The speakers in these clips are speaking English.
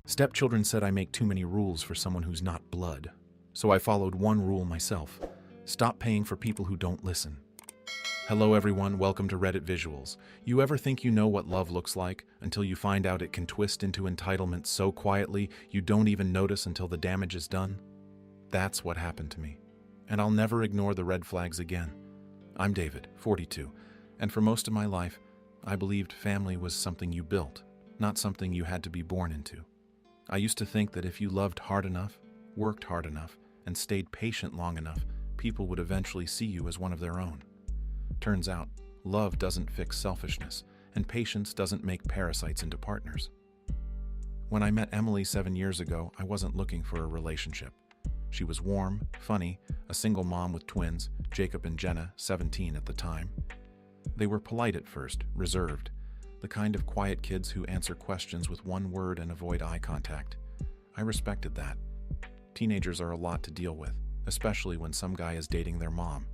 Stepchildren said I make too many rules for someone who's not blood. So I followed one rule myself. Stop paying for people who don't listen. Hello everyone, welcome to Reddit Visuals. You ever think you know what love looks like until you find out it can twist into entitlement so quietly you don't even notice until the damage is done? That's what happened to me. And I'll never ignore the red flags again. I'm David, 42, and for most of my life, I believed family was something you built, not something you had to be born into. I used to think that if you loved hard enough, worked hard enough, and stayed patient long enough, people would eventually see you as one of their own. Turns out, love doesn't fix selfishness, and patience doesn't make parasites into partners. When I met Emily 7 years ago, I wasn't looking for a relationship. She was warm, funny, a single mom with twins, Jacob and Jenna, 17 at the time. They were polite at first, reserved, the kind of quiet kids who answer questions with one word and avoid eye contact. I respected that. Teenagers are a lot to deal with, especially when some guy is dating their mom.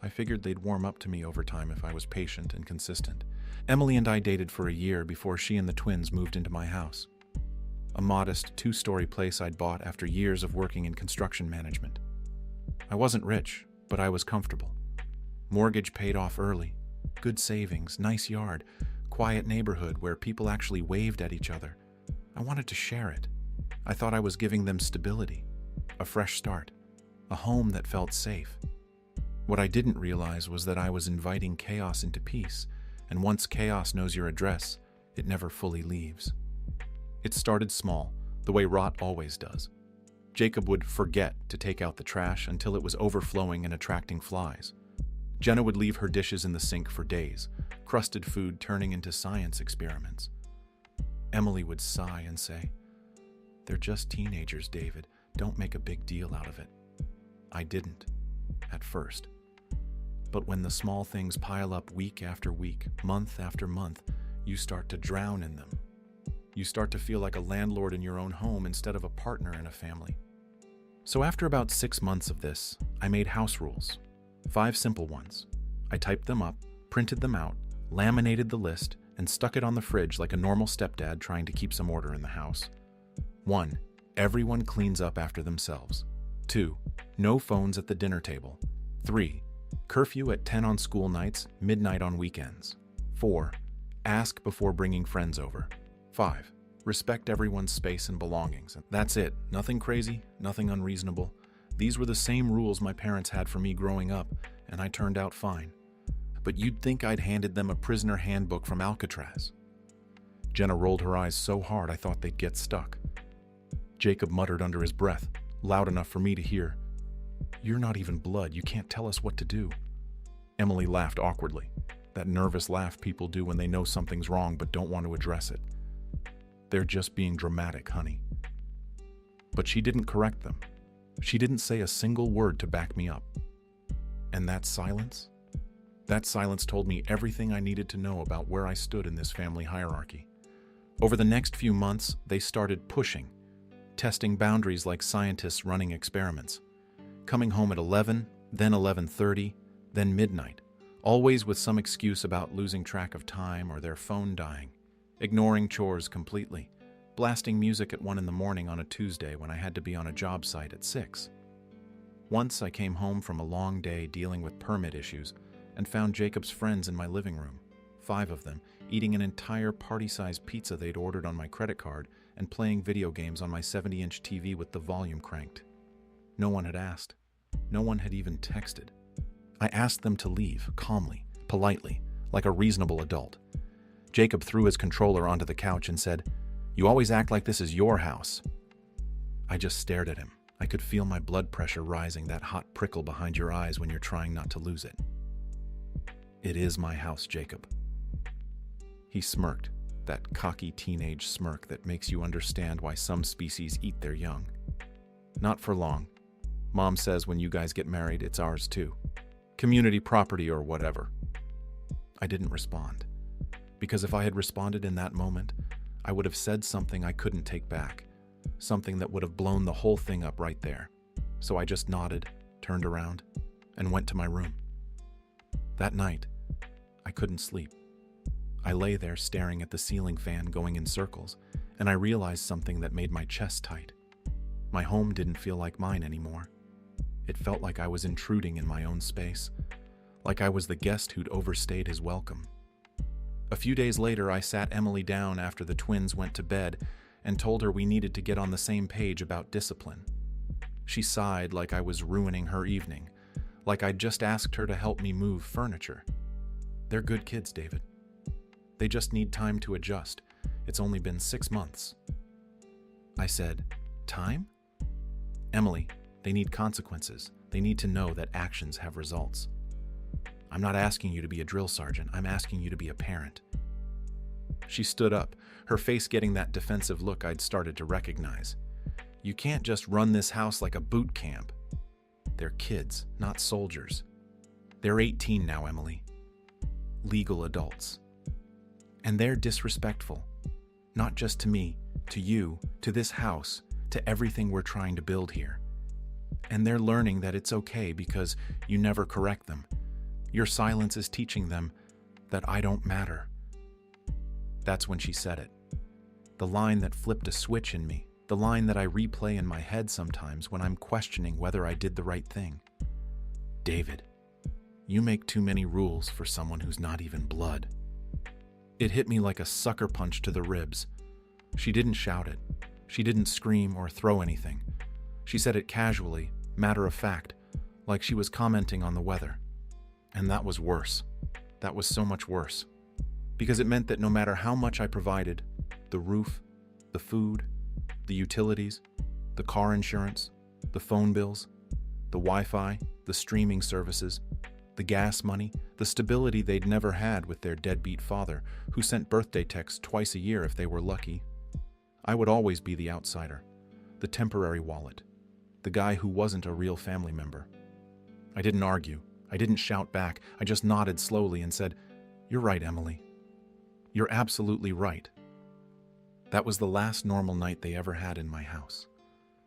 I figured they'd warm up to me over time if I was patient and consistent. Emily and I dated for a year before she and the twins moved into my house. A modest 2-story place I'd bought after years of working in construction management. I wasn't rich, but I was comfortable. Mortgage paid off early, good savings, nice yard, quiet neighborhood where people actually waved at each other. I wanted to share it. I thought I was giving them stability, a fresh start, a home that felt safe. What I didn't realize was that I was inviting chaos into peace, and once chaos knows your address, it never fully leaves. It started small, the way rot always does. Jacob would forget to take out the trash until it was overflowing and attracting flies. Jenna would leave her dishes in the sink for days, crusted food turning into science experiments. Emily would sigh and say, "They're just teenagers, David. Don't make a big deal out of it." I didn't, at first. But when the small things pile up week after week, month after month, you start to drown in them. You start to feel like a landlord in your own home instead of a partner in a family. So after about 6 months of this, I made house rules. 5 simple ones. I typed them up, printed them out, laminated the list, and stuck it on the fridge like a normal stepdad trying to keep some order in the house. 1. Everyone cleans up after themselves. 2. No phones at the dinner table. 3. Curfew at 10 on school nights, midnight on weekends. 4. Ask before bringing friends over. 5. Respect everyone's space and belongings. That's it. Nothing crazy, nothing unreasonable. These were the same rules my parents had for me growing up, and I turned out fine. But you'd think I'd handed them a prisoner handbook from Alcatraz. Jenna rolled her eyes so hard I thought they'd get stuck. Jacob muttered under his breath, loud enough for me to hear, "You're not even blood, you can't tell us what to do." Emily laughed awkwardly, that nervous laugh people do when they know something's wrong but don't want to address it. "They're just being dramatic, honey." But she didn't correct them. She didn't say a single word to back me up. And that silence? That silence told me everything I needed to know about where I stood in this family hierarchy. Over the next few months, they started pushing, testing boundaries like scientists running experiments. Coming home at 11, then 11:30, then midnight, always with some excuse about losing track of time or their phone dying, ignoring chores completely, blasting music at 1 in the morning on a Tuesday when I had to be on a job site at 6. Once I came home from a long day dealing with permit issues and found Jacob's friends in my living room, 5 of them, eating an entire party-sized pizza they'd ordered on my credit card and playing video games on my 70-inch TV with the volume cranked. No one had asked. No one had even texted. I asked them to leave, calmly, politely, like a reasonable adult. Jacob threw his controller onto the couch and said, "You always act like this is your house." I just stared at him. I could feel my blood pressure rising, that hot prickle behind your eyes when you're trying not to lose it. "It is my house, Jacob." He smirked, that cocky teenage smirk that makes you understand why some species eat their young. "Not for long. Mom says when you guys get married, it's ours too. Community property or whatever." I didn't respond, because if I had responded in that moment, I would have said something I couldn't take back, something that would have blown the whole thing up right there. So I just nodded, turned around, and went to my room. That night, I couldn't sleep. I lay there staring at the ceiling fan going in circles And I realized something that made my chest tight. My home didn't feel like mine anymore. It felt like I was intruding in my own space, like I was the guest who'd overstayed his welcome. A few days later, I sat Emily down after the twins went to bed and told her we needed to get on the same page about discipline. She sighed like I was ruining her evening, like I'd just asked her to help me move furniture. They're good kids, David. They just need time to adjust. It's only been 6 months. I said, time? Emily, they need consequences. They need to know that actions have results. I'm not asking you to be a drill sergeant. I'm asking you to be a parent. She stood up, her face getting that defensive look I'd started to recognize. You can't just run this house like a boot camp. They're kids, not soldiers. They're 18 now, Emily. Legal adults. And they're disrespectful. Not just to me, to you, to this house, to everything we're trying to build here. And they're learning that it's okay because you never correct them. Your silence is teaching them that I don't matter. That's when she said it. The line that flipped a switch in me, the line that I replay in my head sometimes when I'm questioning whether I did the right thing. David, you make too many rules for someone who's not even blood. It hit me like a sucker punch to the ribs. She didn't shout it. She didn't scream or throw anything. She said it casually, matter of fact, like she was commenting on the weather. And that was worse. That was so much worse. Because it meant that no matter how much I provided, the roof, the food, the utilities, the car insurance, the phone bills, the Wi-Fi, the streaming services, the gas money, the stability they'd never had with their deadbeat father, who sent birthday texts twice a year if they were lucky, I would always be the outsider, the temporary wallet, the guy who wasn't a real family member. I didn't argue. I didn't shout back. I just nodded slowly and said, "You're right, Emily. You're absolutely right." That was the last normal night they ever had in my house.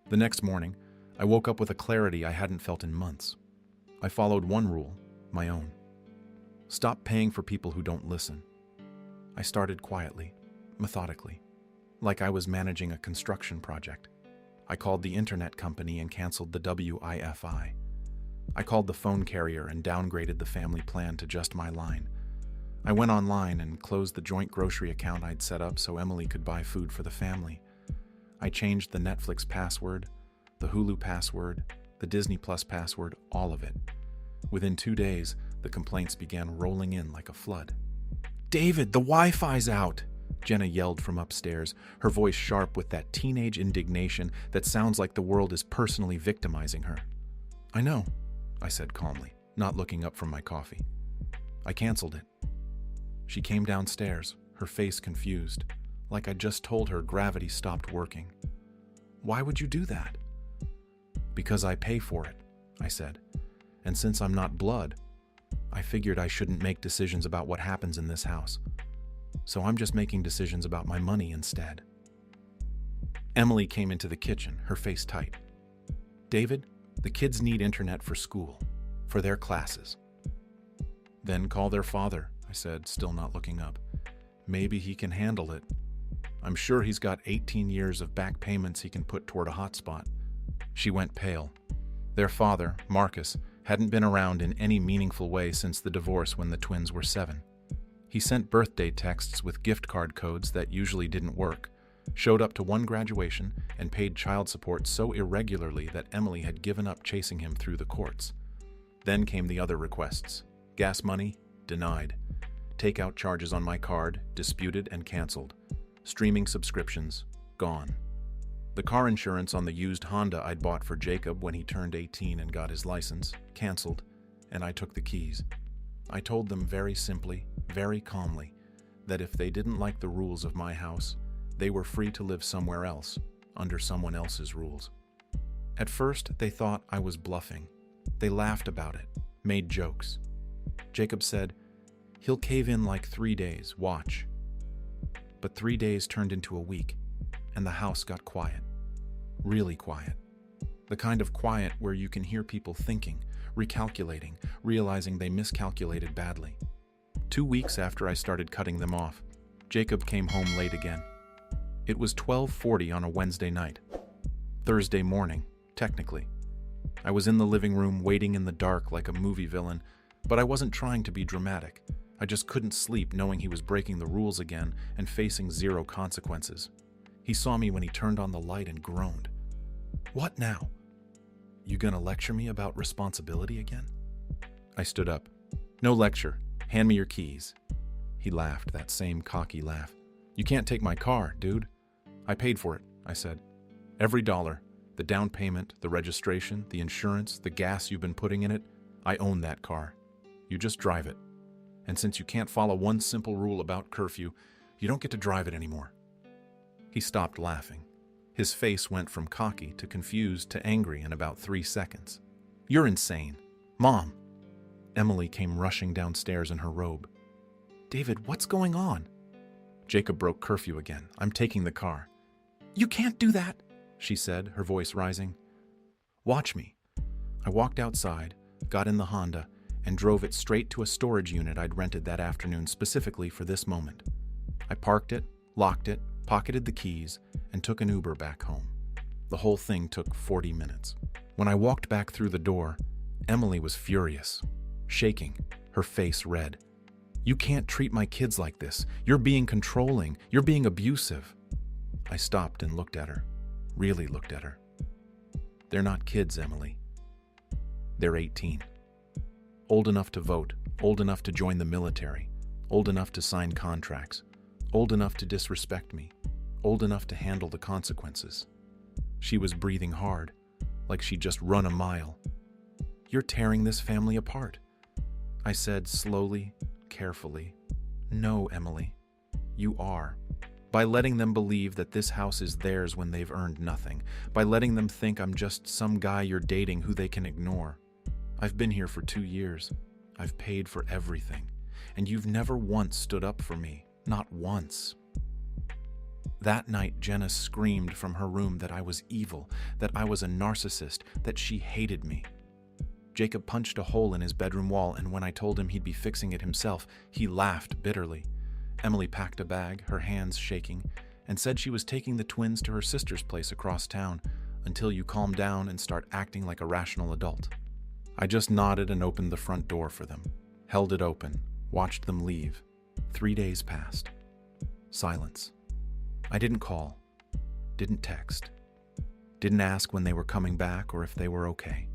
The next morning, I woke up with a clarity I hadn't felt in months. I followed one rule, my own. Stop paying for people who don't listen. I started quietly, methodically, like I was managing a construction project. I called the internet company and canceled the Wi-Fi. I called the phone carrier and downgraded the family plan to just my line. I went online and closed the joint grocery account I'd set up so Emily could buy food for the family. I changed the Netflix password, the Hulu password, the Disney Plus password, all of it. Within 2 days, the complaints began rolling in like a flood. "David, the Wi-Fi's out!" Jenna yelled from upstairs, her voice sharp with that teenage indignation that sounds like the world is personally victimizing her. "I know," I said calmly, not looking up from my coffee. "I canceled it." She came downstairs, her face confused, like I'd just told her gravity stopped working. "Why would you do that?" "Because I pay for it," I said. "And since I'm not blood, I figured I shouldn't make decisions about what happens in this house. So I'm just making decisions about my money instead." Emily came into the kitchen, her face tight. "David, the kids need internet for school, for their classes." "Then call their father," I said, still not looking up. "Maybe he can handle it. I'm sure he's got 18 years of back payments he can put toward a hotspot." She went pale. Their father, Marcus, hadn't been around in any meaningful way since the divorce when the twins were 7. He sent birthday texts with gift card codes that usually didn't work, showed up to one graduation, and paid child support so irregularly that Emily had given up chasing him through the courts. Then came the other requests. Gas money? Denied. Takeout charges on my card? Disputed and canceled. Streaming subscriptions? Gone. The car insurance on the used Honda I'd bought for Jacob when he turned 18 and got his license? Canceled, and I took the keys. I told them very simply, very calmly, that if they didn't like the rules of my house, they were free to live somewhere else, under someone else's rules. At first, they thought I was bluffing. They laughed about it, made jokes. Jacob said, "He'll cave in like 3 days, watch." But 3 days turned into a week, and the house got quiet. Really quiet. The kind of quiet where you can hear people thinking, recalculating, realizing they miscalculated badly. 2 weeks after I started cutting them off, Jacob came home late again. It was 12:40 on a Wednesday night. Thursday morning, technically. I was in the living room waiting in the dark like a movie villain, but I wasn't trying to be dramatic. I just couldn't sleep knowing he was breaking the rules again and facing zero consequences. He saw me when he turned on the light and groaned. "What now? You gonna lecture me about responsibility again?" I stood up. "No lecture. Hand me your keys." He laughed, that same cocky laugh. "You can't take my car, dude." "I paid for it," I said. "Every dollar. The down payment, the registration, the insurance, the gas you've been putting in it. I own that car. You just drive it. And since you can't follow one simple rule about curfew, you don't get to drive it anymore." He stopped laughing. His face went from cocky to confused to angry in about 3 seconds. "You're insane. Mom!" Emily came rushing downstairs in her robe. "David, what's going on?" "Jacob broke curfew again. I'm taking the car." "You can't do that," she said, her voice rising. "Watch me." I walked outside, got in the Honda, and drove it straight to a storage unit I'd rented that afternoon specifically for this moment. I parked it, locked it, pocketed the keys, and took an Uber back home. The whole thing took 40 minutes. When I walked back through the door, Emily was furious, shaking, her face red. "You can't treat my kids like this. You're being controlling. You're being abusive." I stopped and looked at her, really looked at her. "They're not kids, Emily. They're 18. Old enough to vote, old enough to join the military, old enough to sign contracts, old enough to disrespect me, old enough to handle the consequences." She was breathing hard, like she'd just run a mile. "You're tearing this family apart." I said slowly, carefully, "No, Emily, you are. By letting them believe that this house is theirs when they've earned nothing, by letting them think I'm just some guy you're dating who they can ignore. I've been here for 2 years. I've paid for everything, and you've never once stood up for me, not once." That night, Jenna screamed from her room that I was evil, that I was a narcissist, that she hated me. Jacob punched a hole in his bedroom wall, and when I told him he'd be fixing it himself, he laughed bitterly. Emily packed a bag, her hands shaking, and said she was taking the twins to her sister's place across town until you calm down and start acting like a rational adult. I just nodded and opened the front door for them, held it open, watched them leave. 3 days passed. Silence. I didn't call, didn't text, didn't ask when they were coming back or if they were okay.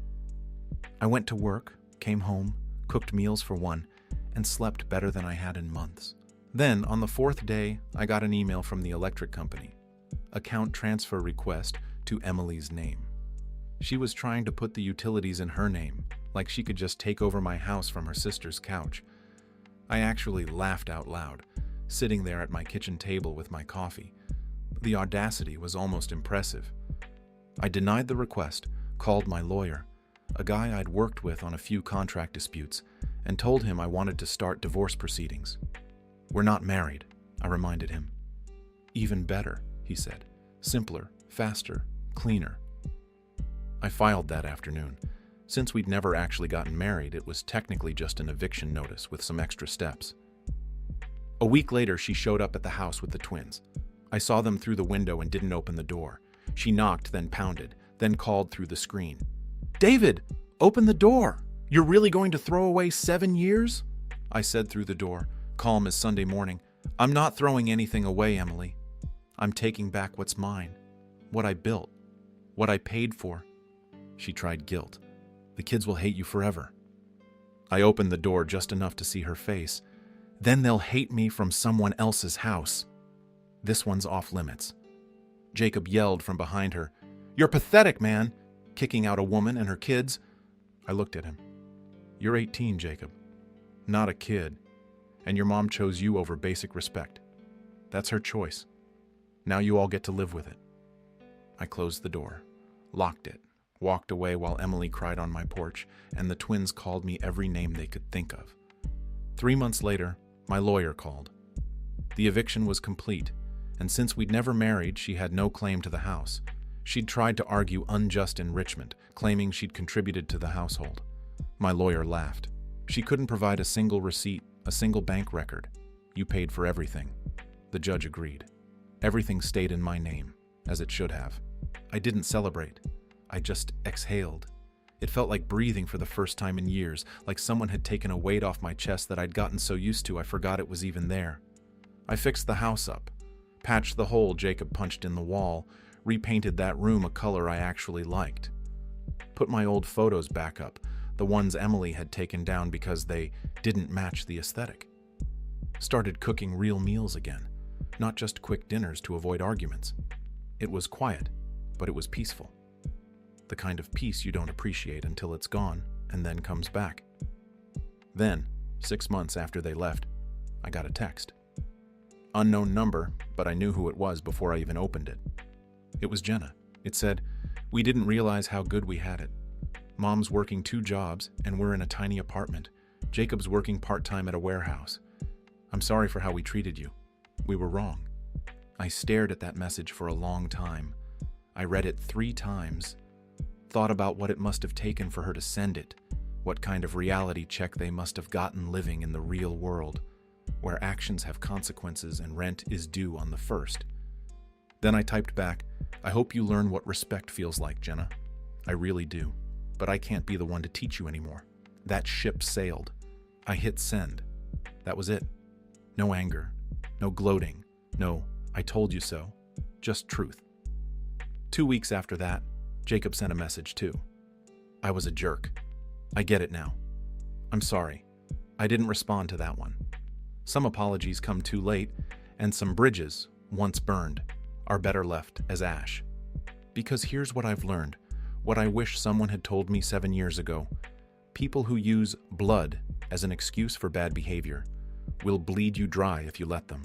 I went to work, came home, cooked meals for one, and slept better than I had in months. Then, on the 4th day, I got an email from the electric company. Account transfer request to Emily's name. She was trying to put the utilities in her name, like she could just take over my house from her sister's couch. I actually laughed out loud, sitting there at my kitchen table with my coffee. The audacity was almost impressive. I denied the request, called my lawyer, a guy I'd worked with on a few contract disputes, and told him I wanted to start divorce proceedings. "We're not married," I reminded him. "Even better," he said. "Simpler, faster, cleaner." I filed that afternoon. Since we'd never actually gotten married, it was technically just an eviction notice with some extra steps. A week later, she showed up at the house with the twins. I saw them through the window and didn't open the door. She knocked, then pounded, then called through the screen. "David, open the door! You're really going to throw away 7 years?" I said through the door, calm as Sunday morning. "I'm not throwing anything away, Emily. I'm taking back what's mine, what I built, what I paid for." She tried guilt. "The kids will hate you forever." I opened the door just enough to see her face. "Then they'll hate me from someone else's house. This one's off limits." Jacob yelled from behind her, "You're pathetic, man, kicking out a woman and her kids." I looked at him. "You're 18, Jacob, not a kid, and your mom chose you over basic respect. That's her choice. Now you all get to live with it." I closed the door, locked it, walked away while Emily cried on my porch, and the twins called me every name they could think of. 3 months later, my lawyer called. The eviction was complete, and since we'd never married, she had no claim to the house. She'd tried to argue unjust enrichment, claiming she'd contributed to the household. My lawyer laughed. She couldn't provide a single receipt, a single bank record. "You paid for everything." The judge agreed. Everything stayed in my name, as it should have. I didn't celebrate. I just exhaled. It felt like breathing for the first time in years, like someone had taken a weight off my chest that I'd gotten so used to I forgot it was even there. I fixed the house up, patched the hole Jacob punched in the wall, repainted that room a color I actually liked. Put my old photos back up, the ones Emily had taken down because they didn't match the aesthetic. Started cooking real meals again, not just quick dinners to avoid arguments. It was quiet, but it was peaceful. The kind of peace you don't appreciate until it's gone and then comes back. Then, 6 months after they left, I got a text. Unknown number, but I knew who it was before I even opened it. It was Jenna. It said, "We didn't realize how good we had it. Mom's working 2 jobs, and we're in a tiny apartment. Jacob's working part-time at a warehouse. I'm sorry for how we treated you. We were wrong." I stared at that message for a long time. I read it 3 times, thought about what it must have taken for her to send it, what kind of reality check they must have gotten living in the real world, where actions have consequences and rent is due on the 1st. Then I typed back, "I hope you learn what respect feels like, Jenna. I really do. But I can't be the one to teach you anymore. That ship sailed." I hit send. That was it. No anger, no gloating, no "I told you so," just truth. 2 weeks after that, Jacob sent a message too. I was a jerk. I get it now. I'm sorry. I didn't respond to that one. Some apologies come too late, and some bridges, once burned, are better left as ash. Because here's what I've learned, what I wish someone had told me 7 years ago. People who use blood as an excuse for bad behavior will bleed you dry if you let them.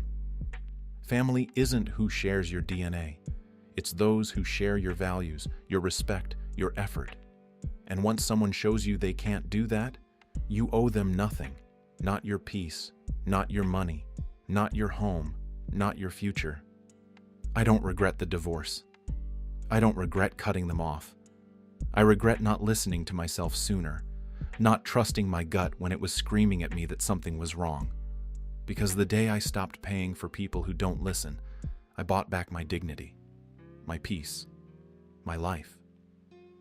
Family isn't who shares your DNA. It's those who share your values, your respect, your effort. And once someone shows you they can't do that, you owe them nothing. Not your peace, not your money, not your home, not your future. I don't regret the divorce. I don't regret cutting them off. I regret not listening to myself sooner, not trusting my gut when it was screaming at me that something was wrong. Because the day I stopped paying for people who don't listen, I bought back my dignity, my peace, my life.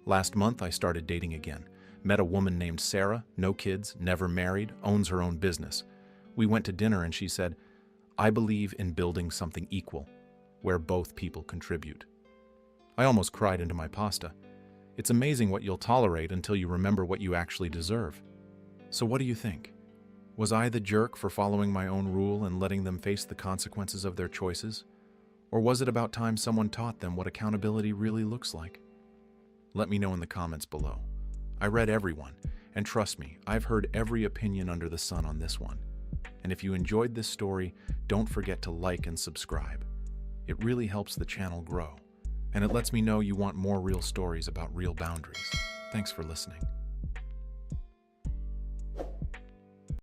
Last month, I started dating again. Met a woman named Sarah, no kids, never married, owns her own business. We went to dinner and she said, "I believe in building something equal, where both people contribute." I almost cried into my pasta. It's amazing what you'll tolerate until you remember what you actually deserve. So what do you think? Was I the jerk for following my own rule and letting them face the consequences of their choices? Or was it about time someone taught them what accountability really looks like? Let me know in the comments below. I read everyone, and trust me, I've heard every opinion under the sun on this one. And if you enjoyed this story, don't forget to like and subscribe. It really helps the channel grow, and it lets me know you want more real stories about real boundaries. Thanks for listening.